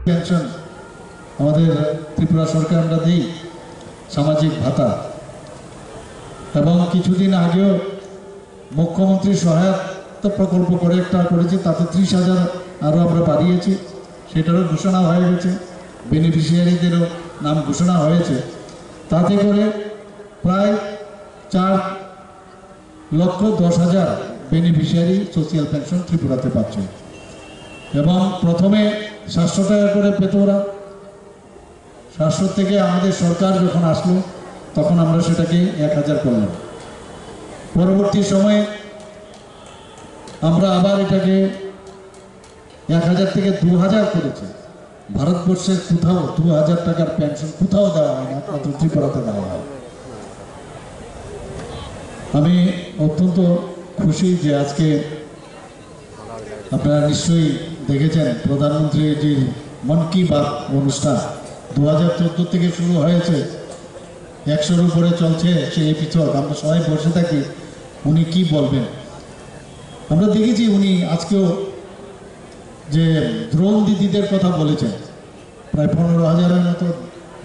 Pension আমাদের ত্রিপুরা সরকার আমরা দিই, সামাজিক ভাতা, এবং কিছুদিন আগেও মুখ্যমন্ত্রী সহায়তা প্রকল্প করে একটা করেছি, তাতে 30,000 আরও আমরা বাড়িয়েছি, সেটারও ঘোষণা হয়ে গেছে, বেনিফিশিয়ারিদেরও নাম ঘোষণা হয়েছে। তাতে করে প্রায় 4,10,000 বেনিফিশিয়ারি সোশিয়াল পেনশন ত্রিপুরাতে পাচ্ছে। এবং প্রথমে 700 টাকা করে পেত ওরা, 700 থেকে আমাদের সরকার যখন আসলো তখন আমরা সেটাকে 1,000 করলাম। পরবর্তী সময়ে আমরা আবার এটাকে 1,000 থেকে 2,000 করেছি। ভারতবর্ষের কোথাও 2,000 টাকার পেনশন কোথাও দেওয়া হয় না, একমাত্র ত্রিপুরাতে দেওয়া হয়। আমি অত্যন্ত খুশি যে আজকে আপনারা নিশ্চয়ই দেখেছেন প্রধানমন্ত্রীর যে মন কি বাত অনুষ্ঠান 2014 থেকে শুরু হয়েছে, 100-র উপরে চলছে সেই এপিসোড। আমরা সবাই বসে থাকি উনি কি বলবেন। আমরা দেখেছি উনি আজকেও যে দ্রোণ দিদিদের কথা বলেছেন, প্রায় 15,000-এর মতো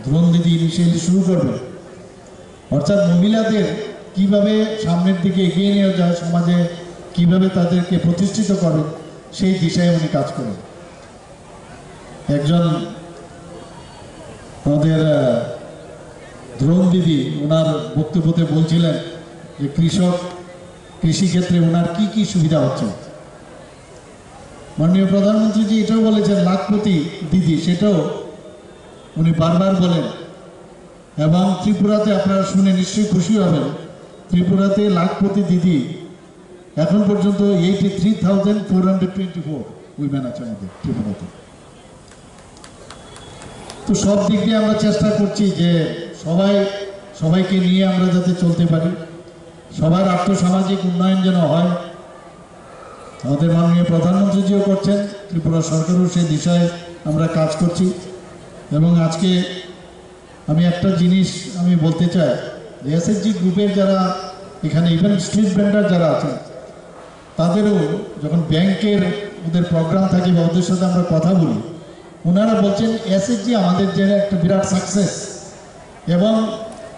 দ্রোণ দিদি ইনিশিয়ালি শুরু করবে, অর্থাৎ মহিলাদের কিভাবে সামনের দিকে এগিয়ে নিয়ে যায়, সমাজে কিভাবে তাদেরকে প্রতিষ্ঠিত করে, সেই দিশায় উনি কাজ করেন। একজন আমাদের দ্রোণ দিদি ওনার বক্তব্যতে বলছিলেন যে কৃষিক্ষেত্রে ওনার কি কি সুবিধা হচ্ছে। মাননীয় প্রধানমন্ত্রীজি এটাও বলেছেন লাখপতি দিদি, সেটাও উনি বারবার বলেন। এবং ত্রিপুরাতে আপনারা শুনে নিশ্চয়ই খুশি হবেন, ত্রিপুরাতে লাখপতি দিদি এখন পর্যন্ত 83,424 উইমেন আছে আমাদের ত্রিপুরাতে। তো সব দিক দিয়ে আমরা চেষ্টা করছি যে সবাইকে নিয়ে আমরা যাতে চলতে পারি, সবার আর্থসামাজিক উন্নয়ন যেন হয়। আমাদের মাননীয় প্রধানমন্ত্রীজিও করছেন, ত্রিপুরা সরকারও সেই দিশায় আমরা কাজ করছি। এবং আজকে আমি একটা জিনিস আমি বলতে চাই যে এসএসজি গ্রুপের যারা এখানে ইভেন স্ট্রিট ভেন্ডার যারা আছেন, তাদেরও যখন ব্যাংকের ওদের প্রোগ্রাম থাকে বা ওদের সাথে আমরা কথা বলি, ওনারা বলছেন এসএসজি আমাদের যে একটা বিরাট সাকসেস। এবং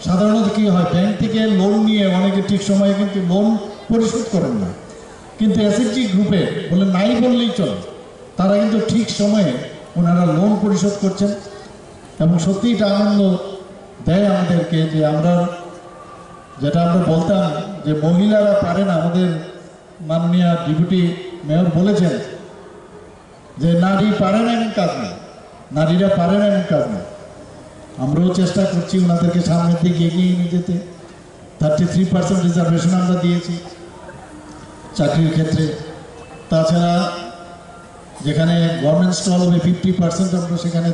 সাধারণত কী হয়, ব্যাংক থেকে লোন নিয়ে অনেকে ঠিক সময়ে কিন্তু লোন পরিশোধ করেন না, কিন্তু এসএসজি গ্রুপে বলে নাই বললেই চলে, তারা কিন্তু ঠিক সময়ে ওনারা লোন পরিশোধ করছেন। এবং সত্যি এটা আনন্দ দেয় আমাদেরকে যে আমরা যেটা আমরা বলতাম যে মহিলারা পারে না, আমাদের মাননীয় ডেপুটি মেয়র বলেছেন যে নারী পারে না এমন কাজ নেই, নারীরা পারে না এমন কাজ নেই। আমরাও চেষ্টা করছি ওনাদেরকে সামনের দিকে এগিয়ে নিয়ে যেতে। 33% রিজার্ভেশন আমরা দিয়েছি চাকরির ক্ষেত্রে। তাছাড়া যেখানে গভর্নমেন্ট স্টল হবে 50% আমরা সেখানে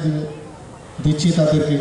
দিচ্ছি তাদেরকে।